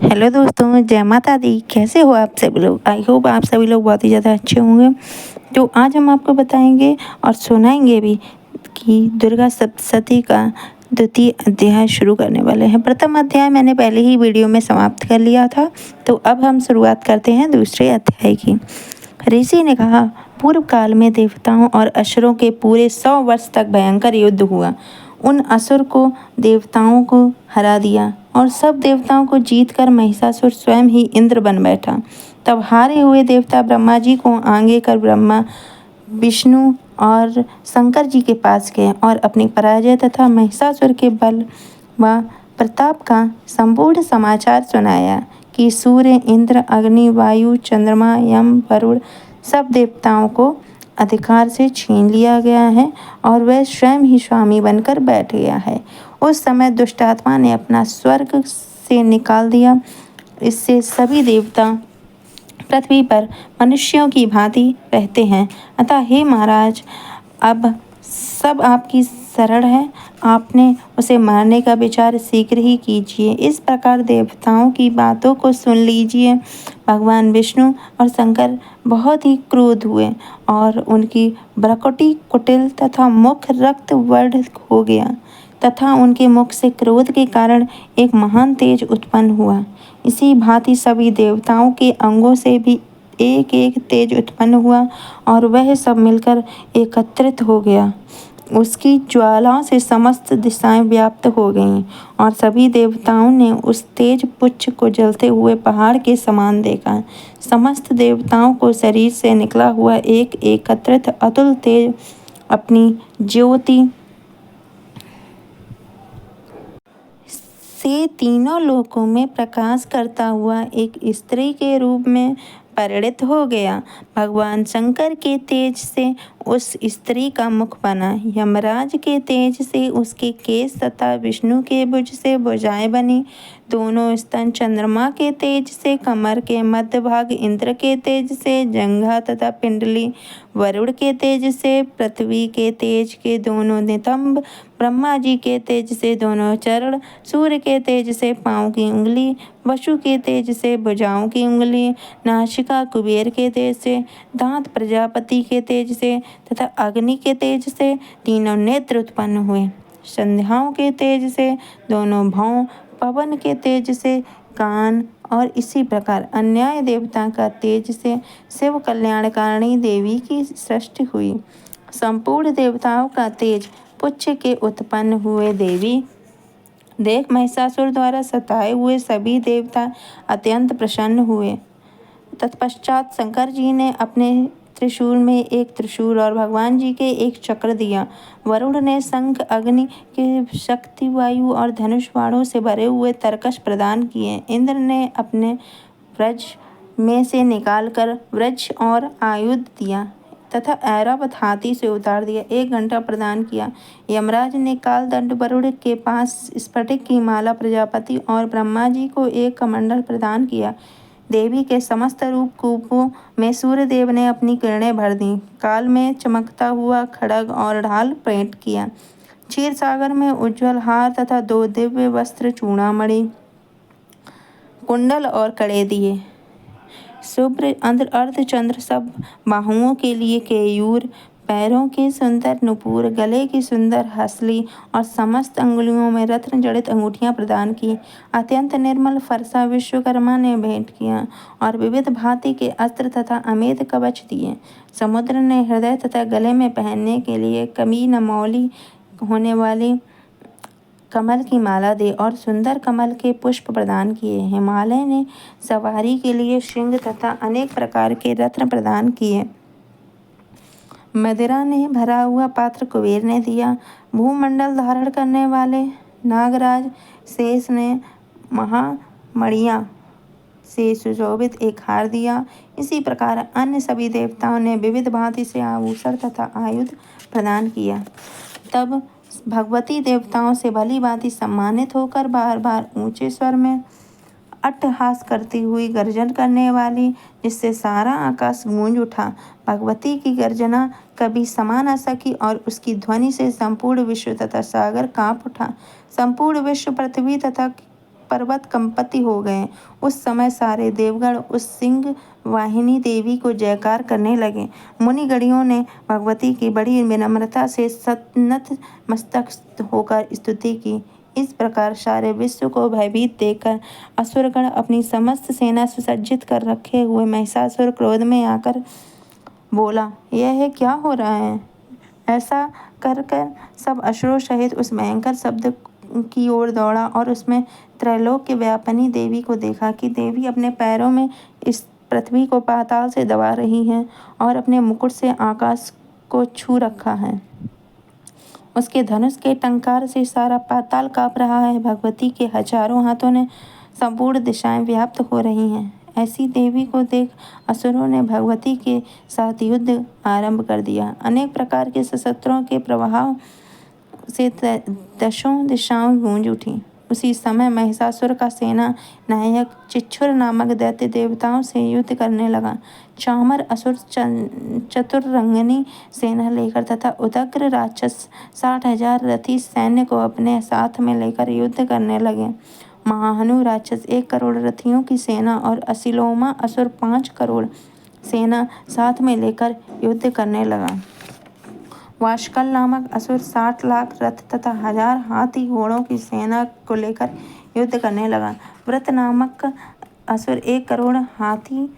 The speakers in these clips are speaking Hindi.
हेलो दोस्तों, जय माता दी। कैसे हो आप सभी लोग? आई होप आप सभी लोग बहुत ही ज़्यादा अच्छे होंगे। तो आज हम आपको बताएंगे और सुनाएंगे भी कि दुर्गा सप्तशती का द्वितीय अध्याय शुरू करने वाले हैं। प्रथम अध्याय मैंने पहले ही वीडियो में समाप्त कर लिया था, तो अब हम शुरुआत करते हैं दूसरे अध्याय की। ऋषि ने कहा, पूर्व काल में देवताओं और असुरों के पूरे 100 वर्ष तक भयंकर युद्ध हुआ। उन असुर को देवताओं को हरा दिया और सब देवताओं को जीतकर महिषासुर स्वयं ही इंद्र बन बैठा। तब हारे हुए देवता ब्रह्मा जी को आगे कर ब्रह्मा, विष्णु और शंकर जी के पास गए और अपनी पराजय तथा महिषासुर के बल व प्रताप का संपूर्ण समाचार सुनाया कि सूर्य, इंद्र, अग्नि, वायु, चंद्रमा, यम, वरुण सब देवताओं को अधिकार से छीन लिया गया है और वह स्वयं ही स्वामी बनकर बैठ गया है। उस समय दुष्ट आत्मा ने अपना स्वर्ग से निकाल दिया। इससे सभी देवता पृथ्वी पर मनुष्यों की भांति रहते हैं। अतः हे महाराज, अब सब आपकी शरण है। आपने उसे मारने का विचार शीघ्र ही कीजिए। इस प्रकार देवताओं की बातों को सुन लीजिए। भगवान विष्णु और शंकर बहुत ही क्रोध हुए और उनकी भ्रुकुटि कुटिल तथा मुख रक्त वर्ण हो गया तथा उनके मुख से क्रोध के कारण एक महान तेज उत्पन्न हुआ। इसी भांति सभी देवताओं के अंगों से भी एक एक तेज उत्पन्न हुआ और वह सब मिलकर एकत्रित हो गया। उसकी ज्वालाओं से समस्त दिशाएं व्याप्त हो गईं और सभी देवताओं ने उस तेज पुच्छ को जलते हुए पहाड़ के समान देखा। समस्त देवताओं को शरीर से निकला हुआ एक एकत्रित अतुल तेज अपनी ज्योति से तीनों लोकों में प्रकाश करता हुआ एक स्त्री के रूप में परिणित हो गया। भगवान शंकर के तेज से उस स्त्री का मुख बना, यमराज के तेज से उसके केस तथा विष्णु के भुज से भुजाएं बनी। दोनों स्तन चंद्रमा के तेज से, कमर के मध्य भाग इंद्र के तेज से, जंघा तथा पिंडली वरुण के तेज से, पृथ्वी के तेज के दोनों नितंब ब्रह्मा जी के तेज से, दोनों चरण सूर्य के तेज से, पाँव की उंगली वसु के तेज से, भुजाओं की उंगली नासिका कुबेर के तेज से, दांत प्रजापति के तेज से तथा अग्नि के तेज से तीनों नेत्र उत्पन्न हुए। संध्याओं के तेज से दोनों भौं, पवन के तेज से कान और इसी प्रकार अन्याय देवता का तेज से शिव कल्याणकारिणी देवी की सृष्टि हुई। संपूर्ण देवताओं का तेज पुच्छ के उत्पन्न हुए देवी देख महिषासुर द्वारा सताए हुए सभी देवता अत्यंत प्रसन्न हुए। तत्पश्चात शंकर जी ने अपने त्रिशूल में एक त्रिशूल और भगवान जी के एक चक्र दिया। वरुण ने शंख, अग्नि के शक्ति, वायु और धनुष बाणों से भरे हुए तरकश प्रदान किए। इंद्र ने अपने व्रज में से निकालकर वृक्ष और आयुध दिया तथा ऐरावत हाथी से उतार दिया। एक घंटा प्रदान किया। यमराज ने कालदंड वरुण के पास स्फटिक की माला, प्रजापति और ब्रह्मा जी को एक कमंडल प्रदान किया। देवी के समस्त रूप कूपों में सूर्य देव ने अपनी किरणें भर दी। काल में चमकता हुआ खड्ग और ढाल भेंट किया। क्षीर सागर में उज्ज्वल हार तथा 2 दिव्य वस्त्र, चूड़ामणि, कुंडल और कड़े दिए। शुभ्र अर्धचंद्र सब बाहुओं के लिए केयूर, पैरों के सुंदर नुपुर, गले की सुंदर हसली और समस्त अंगुलियों में रत्न जड़ित अंगूठियां प्रदान की। अत्यंत निर्मल फरसा विश्वकर्मा ने भेंट किया और विविध भांति के अस्त्र तथा अमेध कवच दिए। समुद्र ने हृदय तथा गले में पहनने के लिए कमी नमौली होने वाली कमल की माला दे और सुंदर कमल के पुष्प प्रदान किए। हिमालय ने सवारी के लिए श्रृंग तथा अनेक प्रकार के रत्न प्रदान किए। मदिरा ने भरा हुआ पात्र कुबेर ने दिया। भूमंडल धारण करने वाले नागराज शेष ने महामणियां से सुशोभित एक हार दिया। इसी प्रकार अन्य सभी देवताओं ने विविध भांति से आभूषण तथा आयुध प्रदान किया। तब भगवती देवताओं से भली भांति सम्मानित होकर बार बार ऊंचे स्वर में अट्टहास करती हुई गर्जन करने वाली, जिससे सारा आकाश गूंज उठा। भगवती की गर्जना कभी समा न सकी और उसकी ध्वनि से संपूर्ण विश्व तथा सागर कांप उठा। संपूर्ण विश्व, पृथ्वी तथा पर्वत कंपित हो गए। उस समय सारे देवगण उस सिंह वाहिनी देवी को जयकार करने लगे। मुनिगणों ने भगवती की बड़ी विनम्रता से नत मस्तक होकर स्तुति की। इस प्रकार सारे विश्व को भयभीत देखकर असुरगण अपनी समस्त सेना सुसज्जित कर रखे हुए महिषासुर क्रोध में आकर बोला, यह क्या हो रहा है? ऐसा कर सब असुरों सहित उस भयंकर शब्द की ओर दौड़ा और उसमें त्रैलोक्य व्यापिनी देवी को देखा कि देवी अपने पैरों में इस पृथ्वी को पाताल से दबा रही है और अपने मुकुट से आकाश को छू रखा है। उसके धनुष के टंकार से सारा पाताल कांप रहा है। भगवती के हजारों हाथों ने संपूर्ण दिशाएं व्याप्त हो रही हैं। ऐसी देवी को देख असुरों ने भगवती के साथ युद्ध आरंभ कर दिया। अनेक प्रकार के शस्त्रों के प्रभाव से दशों दिशाओं गूंज उठी। उसी समय महिषासुर का सेना नायक चिच्छुर नामक दैत्य देवताओं से युद्ध करने लगा। चामर असुर चतुरंगिनी सेना लेकर तथा उदग्र राक्षस 60,000 रथी सैन्य को अपने साथ में लेकर युद्ध करने लगे। महाहनु राक्षस 1 करोड़ रथियों की सेना और असिलोमा असुर 5 करोड़ सेना साथ में लेकर युद्ध करने लगा। वाशकल नामक असुर 60 लाख रथ तथा 1000 हाथी घोड़ों की सेना को लेकर युद्ध करने लगा। व्रत नामक असुर 1 करोड़ हाथी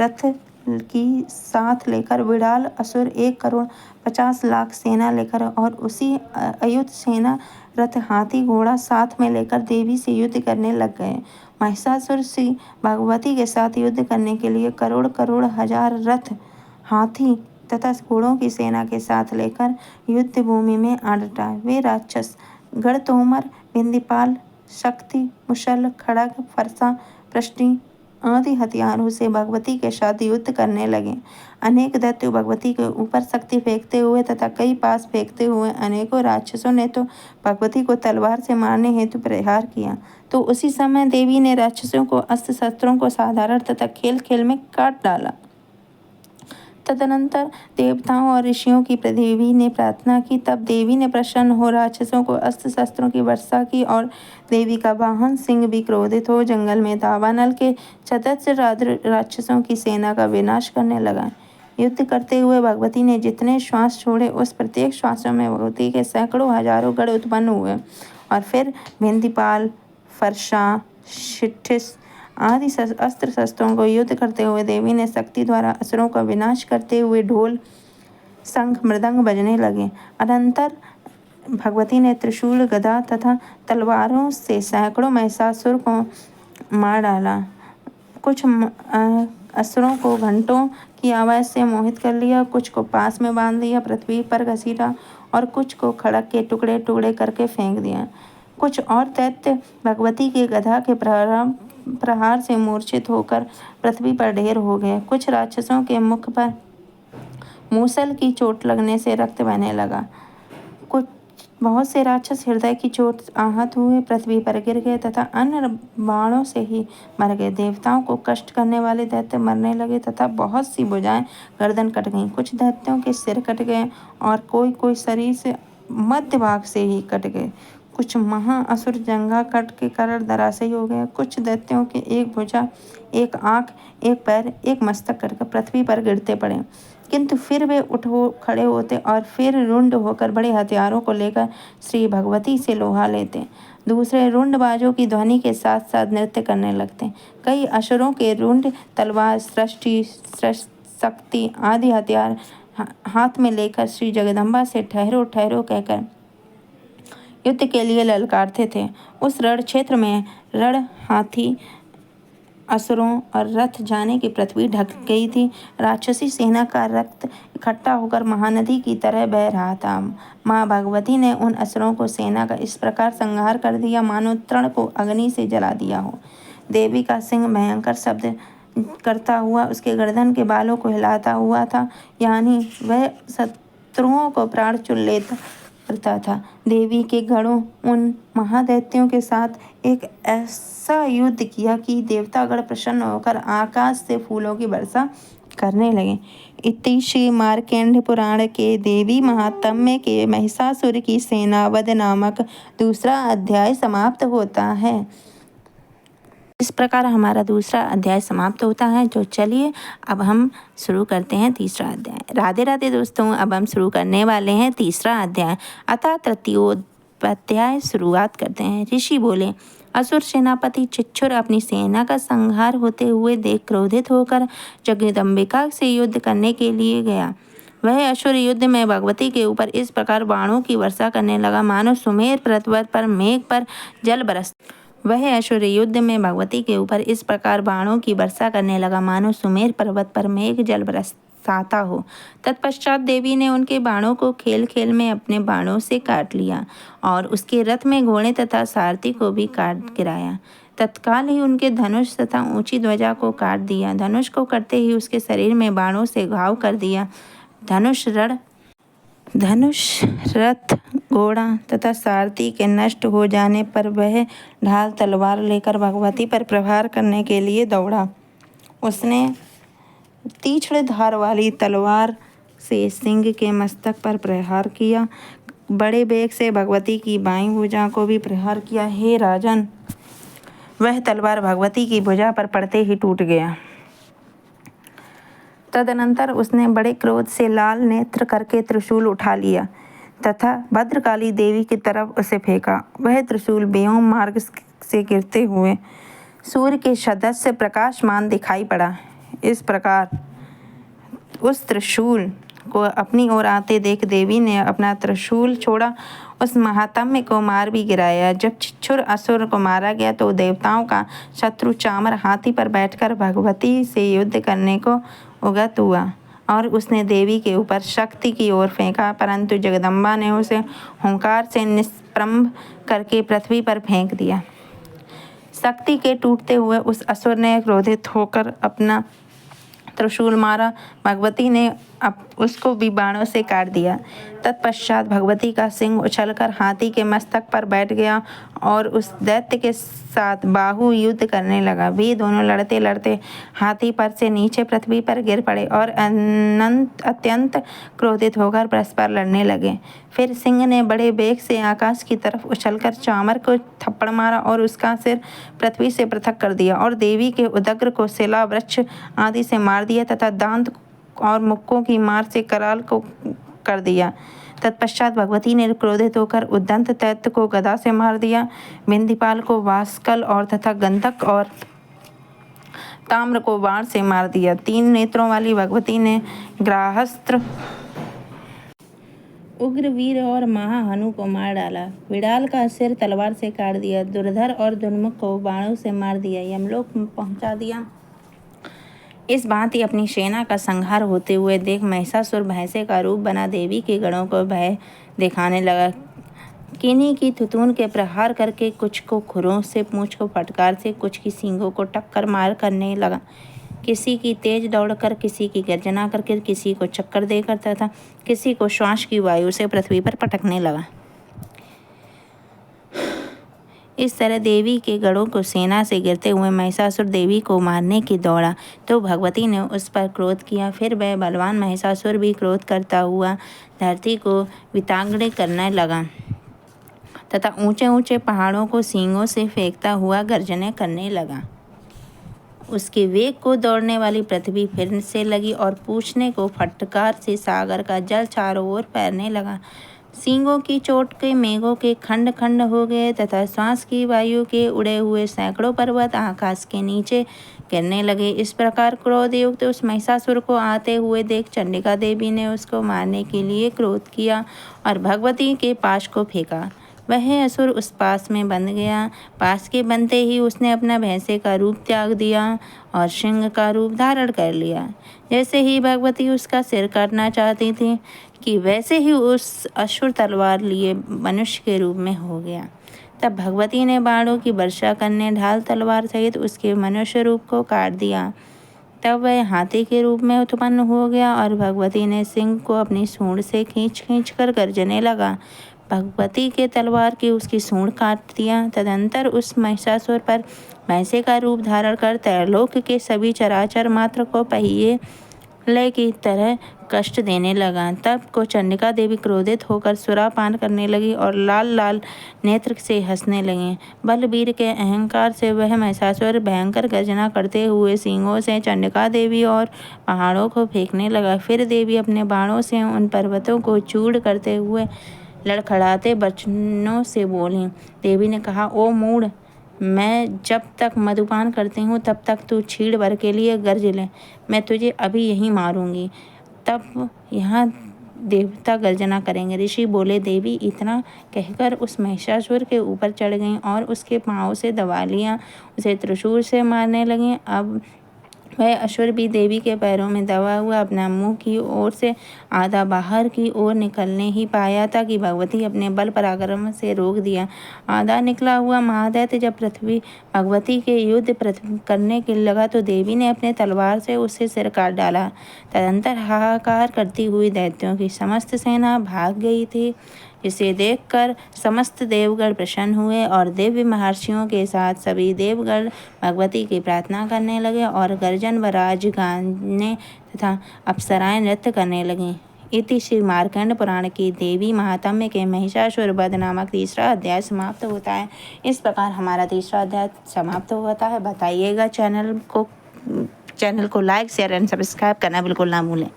रथ की साथ लेकर विडाल असुर 1 करोड़ 50 लाख सेना लेकर और उसी अयुत सेना रथ हाथी घोड़ा साथ में लेकर देवी से युद्ध करने लग गए। महिषासुर से भगवती के साथ युद्ध करने के लिए करोड़ करोड़ हजार रथ हाथी तथा घोड़ों की सेना के साथ लेकर युद्ध भूमि में आ डटा। वे राक्षस गढ़तोमर, बिंदीपाल, शक्ति, मुशल, खड़ग, फरसा, पृष्टि आदि हथियारों से भगवती के साथ युद्ध करने लगे। अनेक दैत्य भगवती के ऊपर शक्ति फेंकते हुए तथा कई पास फेंकते हुए अनेकों राक्षसों ने तो भगवती को तलवार से मारने हेतु प्रहार किया, तो उसी समय देवी ने राक्षसों को अस्त्र शस्त्रों को साधारण तथा खेल खेल में काट डाला। तदनंतर देवताओं और ऋषियों की देवी ने प्रार्थना की। तब देवी ने प्रसन्न हो राक्षसों को अस्त्र शस्त्रों की वर्षा की और देवी का वाहन सिंह भी क्रोधित हो जंगल में दावानल के सदस्य राक्षसों की सेना का विनाश करने लगा। युद्ध करते हुए भगवती ने जितने श्वास छोड़े उस प्रत्येक श्वासों में भगवती के सैकड़ों हजारों गढ़ उत्पन्न हुए और फिर भिंदीपाल, फरसा, शिठिस आदि अस्त्र शस्त्रों को युद्ध करते हुए देवी ने शक्ति द्वारा असुरों का विनाश करते हुए ढोल, शंख, मृदंग बजने लगे। अनंतर भगवती ने त्रिशूल, गदा तथा तलवारों से सैकड़ों महिषासुर को मार डाला। कुछ असुरों को घंटों की आवाज़ से मोहित कर लिया, कुछ को पास में बांध दिया, पृथ्वी पर घसीटा और कुछ को खड़क के टुकड़े टुकड़े करके फेंक दिया। कुछ और दैत्य भगवती के गदा के प्रहार से मूर्छित होकर पृथ्वी पर ढेर हो गए। कुछ राक्षसों के मुख पर मूसल की चोट लगने से रक्त बहने लगा। बहुत से राक्षस हृदय की चोट आहत हुए पृथ्वी पर गिर गए तथा अन्य बाणों से ही मर गए। देवताओं को कष्ट करने वाले दैत्य मरने लगे तथा बहुत सी भुजाएं गर्दन कट गईं। कुछ दैत्यों के सिर कट गए और कोई शरीर से मध्य भाग से ही कट गए। कुछ महा असुर जंघा कट के कारण धराशायी हो गए। कुछ दैत्यों के एक भुजा, एक आंख, एक पैर, एक मस्तक कटकर पृथ्वी पर गिरते पड़े, किंतु फिर वे खड़े होते और फिर रुंड होकर बड़े हथियारों को लेकर श्री भगवती से लोहा लेते। दूसरे रुंडबाजों की ध्वनि के साथ साथ नृत्य करने लगते। कई असुरों के रुंड, तलवार, सृष्टि, शक्ति आदि हथियार हाथ में लेकर श्री जगदम्बा से ठहरो ठहरो कहकर युद्ध के लिए ललकारते थे। उस रण क्षेत्र में रण, हाथी, असुरों और रथ जाने की पृथ्वी ढक गई थी। राक्षसी सेना का रक्त इकट्ठा होकर महानदी की तरह बह रहा था। माँ भगवती ने उन असुरों को सेना का इस प्रकार संहार कर दिया मानो तृण को अग्नि से जला दिया हो। देवी का सिंह भयंकर शब्द करता हुआ उसके गर्दन के बालों को हिलाता हुआ था, यानी वह शत्रुओं को प्राण चुन लेता करता था। देवी के गणों उन महादैत्यों के साथ एक ऐसा युद्ध किया कि देवतागण प्रसन्न होकर आकाश से फूलों की वर्षा करने लगे। इति श्री मार्कंडेय पुराण के देवी महात्म्य के महिषासुर की सेना वध नामक दूसरा अध्याय समाप्त होता है। इस प्रकार हमारा दूसरा अध्याय समाप्त होता है। जो चलिए अब हम शुरू करते हैं तीसरा अध्याय। राधे राधे दोस्तों, अब हम शुरू करने वाले हैं तीसरा अध्याय। अतः तृतीयोपाध्याय शुरुआत करते हैं। ऋषि बोले, असुर सेनापति चिच्छुर अपनी सेना का संहार होते हुए देख क्रोधित होकर जगदम्बिका से युद्ध करने के लिए गया। वह असुर युद्ध में भगवती के ऊपर इस प्रकार बाणों की वर्षा करने लगा मानो सुमेर पर्वत पर मेघ पर जल बरस वह असुर युद्ध में भगवती के ऊपर इस प्रकार बाणों की वर्षा करने लगा मानो सुमेर पर्वत पर मेघ जल बरसाता हो। तत्पश्चात देवी ने उनके बाणों को खेल खेल में अपने बाणों से काट लिया और उसके रथ में घोड़े तथा सारथी को भी काट गिराया। तत्काल ही उनके धनुष तथा ऊंची ध्वजा को काट दिया। धनुष को करते ही उसके शरीर में बाणों से घाव कर दिया। धनुष, रथ, घोड़ा तथा सारथी के नष्ट हो जाने पर वह ढाल तलवार लेकर भगवती पर प्रहार करने के लिए दौड़ा। उसने तीक्ष्ण धार वाली तलवार से सिंह के मस्तक पर प्रहार किया। बड़े वेग से भगवती की बाईं भुजा को भी प्रहार किया। हे राजन, वह तलवार भगवती की भुजा पर पड़ते ही टूट गया। तदनंतर उसने बड़े क्रोध से लाल नेत्र करके त्रिशूल उठा लिया तथा भद्रकाली देवी की तरफ उसे फेंका। वह त्रिशूल व्योम मार्ग से गिरते हुए सूर्य के सदृश प्रकाशमान दिखाई पड़ा। इस प्रकार उस त्रिशूल को अपनी ओर आते देख देवी ने अपना त्रिशूल छोड़ा, उस महात्म्य को मार भी गिराया। जब चिच्छुर असुर को मारा गया तो देवताओं का शत्रु चामर हाथी पर बैठकर भगवती से युद्ध करने को उगत हुआ और उसने देवी के ऊपर शक्ति की ओर फेंका, परंतु जगदम्बा ने उसे हुंकार से निष्प्रभ करके पृथ्वी पर फेंक दिया। शक्ति के टूटते हुए उस असुर ने क्रोधित होकर अपना त्रिशूल मारा। भगवती ने उसको भी बाणों से काट दिया। तत्पश्चात भगवती का सिंह उछलकर हाथी के मस्तक पर बैठ गया और उस दैत्य के साथ बाहु युद्ध करने लगा। वे दोनों लड़ते लड़ते हाथी पर से नीचे पृथ्वी पर गिर पड़े और अत्यंत क्रोधित होकर परस्पर लड़ने लगे। फिर सिंह ने बड़े वेग से आकाश की तरफ उछलकर चामर को थप्पड़ मारा और उसका सिर पृथ्वी से पृथक कर दिया और देवी के उदग्र को शिला, वृक्ष आदि से मार दिया तथा दांत और मुक्कों की मार से कराल को कर दिया। तत्पश्चात भगवती ने क्रोधित होकर उद्दंत दैत्य को गदा से मार दिया। बिंदीपाल को वास्कल और तथा गंधक और ताम्र को बाण से मार दिया। 3 नेत्रों वाली भगवती ने ग्राहस्त्र, उग्रवीर और महाहनु को मार डाला। विडाल का सिर तलवार से काट दिया। दुर्धर और दुर्मुख को बाणों से मार दिया, यमलोक पहुंचा दिया। इस भांति अपनी सेना का संहार होते हुए देख महिषासुर भैंसे का रूप बना देवी के गणों को भय दिखाने लगा। किन्हीं की थुतून के प्रहार करके, कुछ को खुरों से, पूंछ को फटकार से, कुछ की सींगों को टक्कर मार करने लगा। किसी की तेज दौड़कर, किसी की गर्जना करके, किसी को चक्कर देकर तथा किसी को श्वास की वायु से पृथ्वी पर पटकने लगा। इस तरह देवी के गणों को सेना से गिरते हुए महिषासुर देवी को मारने की दौड़ा तो भगवती ने उस पर क्रोध किया। फिर वह बलवान महिषासुर भी क्रोध करता हुआ धरती को विताड़ित करने लगा तथा ऊंचे ऊंचे पहाड़ों को सींगों से फेंकता हुआ गर्जनें करने लगा। उसके वेग को दौड़ने वाली पृथ्वी फिर से लगी और पूछने को फटकार से सागर का जल चारों ओर फैलने लगा। सींगों की चोट के मेघों के खंड खंड हो गए तथा श्वास की वायु के उड़े हुए सैकड़ों पर्वत आकाश के नीचे गिरने लगे। इस प्रकार क्रोधयुक्त उस महिषासुर को आते हुए देख चंडिका देवी ने उसको मारने के लिए क्रोध किया और भगवती के पाश को फेंका। वह असुर उस पास में बंध गया। पास के बनते ही उसने अपना भैंसे का रूप त्याग दिया और सिंह का रूप धारण कर लिया। जैसे ही भगवती उसका सिर काटना चाहती थी कि वैसे ही उस असुर तलवार लिए मनुष्य के रूप में हो गया। तब भगवती ने बाणों की वर्षा करने ढाल तलवार सहित उसके मनुष्य रूप को काट दिया। तब वह हाथी के रूप में उत्पन्न हो गया और भगवती ने सिंह को अपनी सूंड से खींच कर गर्जने लगा। भगवती के तलवार की उसकी सूंड काट दिया। तदंतर उस महिषासुर पर भैंसे का रूप धारण कर त्रैलोक के सभी चराचर मात्र को पहिए लय की तरह कष्ट देने लगा। तब को चंडिका देवी क्रोधित होकर सुरापान करने लगी और लाल लाल नेत्र से हंसने लगी। बलवीर के अहंकार से वह महिषासुर भयंकर गर्जना करते हुए सींगों से चंडिका देवी और पहाड़ों को फेंकने लगा। फिर देवी अपने बाणों से उन पर्वतों को चूर करते हुए लड़खड़ाते वचनों से बोली। देवी ने कहा, ओ मूढ़, मैं जब तक मधुपान करती हूँ तब तक तू छीड़ भर के लिए गर्ज ले। मैं तुझे अभी यहीं मारूंगी। तब यहाँ देवता गर्जना करेंगे। ऋषि बोले, देवी इतना कहकर उस महिषासुर के ऊपर चढ़ गईं और उसके पाँव से दबा लिया। उसे त्रिशूल से मारने लगीं। अब वह असुर भी देवी के पैरों में दबा हुआ अपना मुंह की ओर से आधा बाहर की ओर निकलने ही पाया था कि भगवती अपने बल पराक्रम से रोक दिया। आधा निकला हुआ महादैत्य जब पृथ्वी भगवती के युद्ध करने के लगा तो देवी ने अपने तलवार से उससे सिर काट डाला। तदंतर हाहाकार करती हुई दैत्यों की समस्त सेना भाग गई थी। इसे देखकर समस्त देवगण प्रसन्न हुए और दिव्य महर्षियों के साथ सभी देवगण भगवती की प्रार्थना करने लगे और गर्जन व राज गाने तथा अप्सराएं नृत्य करने लगीं। इति श्री मार्कंड पुराण की देवी महात्म्य के महिषासुर वध नामक तीसरा अध्याय समाप्त होता है। इस प्रकार हमारा तीसरा अध्याय समाप्त होता है। बताइएगा चैनल को लाइक शेयर एंड सब्सक्राइब करना बिल्कुल ना भूलें।